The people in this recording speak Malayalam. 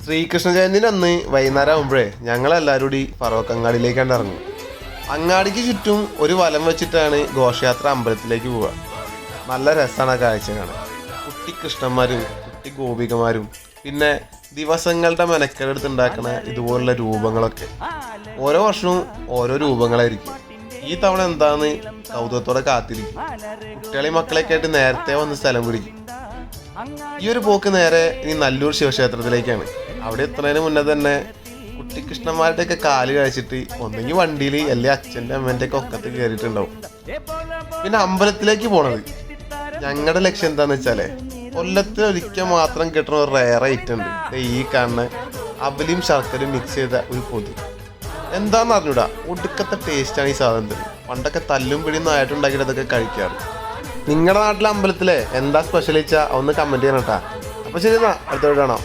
ശ്രീകൃഷ്ണ ജയന്തിൻ്റെ അന്ന് വൈകുന്നേരം ആകുമ്പോഴേ ഞങ്ങളെല്ലാവരും കൂടി ഫറോക്കങ്ങാടിയിലേക്കാണ്ട് ഇറങ്ങും. അങ്ങാടിക്ക് ചുറ്റും ഒരു വലം വെച്ചിട്ടാണ് ഘോഷയാത്ര അമ്പലത്തിലേക്ക് പോവുക. നല്ല രസമാണ് കാഴ്ച കാണാൻ. കുട്ടി കൃഷ്ണന്മാരും കുട്ടി ഗോപികമാരും പിന്നെ ദിവസങ്ങളുടെ മെനക്കെടുത്ത് ഉണ്ടാക്കുന്ന ഇതുപോലുള്ള രൂപങ്ങളൊക്കെ. ഓരോ വർഷവും ഓരോ രൂപങ്ങളായിരിക്കും. ഈ തവണ എന്താന്ന് കൗതുകത്തോടെ കാത്തിരിക്കും. കുട്ടികളെയും മക്കളെയൊക്കെ ആയിട്ട് നേരത്തെ വന്ന് സ്ഥലം പിടിക്കും. ഈ ഒരു പോക്ക് നേരെ ഇനി നല്ലൂർ ശിവക്ഷേത്രത്തിലേക്കാണ്. അവിടെ എത്തുന്നതിന് മുന്നേ തന്നെ കുട്ടികൃഷ്ണന്മാരുടെ ഒക്കെ കാല് കഴിച്ചിട്ട് ഒന്നെങ്കിൽ വണ്ടിയിൽ അല്ലെ അച്ഛൻ്റെ അമ്മേൻ്റെ ഒക്കെ ഒക്കത്ത് കയറിയിട്ടുണ്ടാവും. പിന്നെ അമ്പലത്തിലേക്ക് പോണത് ഞങ്ങളുടെ ലക്ഷ്യം എന്താന്ന് വെച്ചാലേ, കൊല്ലത്തിൽ ഒരിക്കൽ മാത്രം കിട്ടുന്ന ഒരു റയർ ഐറ്റം ഉണ്ട്. ഈ കാണുന്ന അവലും ശർക്കരയും മിക്സ് ചെയ്ത ഒരു പൊതി. എന്താന്ന് അറിഞ്ഞൂടാ, ഒടുക്കത്തെ ടേസ്റ്റാണ് ഈ സാധനത്തിന്. പണ്ടൊക്കെ തല്ലും പിടിയും ആയിട്ടുണ്ടാക്കിയിട്ട് അതൊക്കെ കഴിക്കാറ്. നിങ്ങളുടെ നാട്ടിലെ അമ്പലത്തിലെ എന്താ സ്പെഷ്യൽ വെച്ചാൽ ഒന്ന് കമൻറ്റ് ചെയ്യണം കേട്ടാ. അപ്പോൾ ശരി, എന്നാ അടുത്തോട്ട് കാണാം.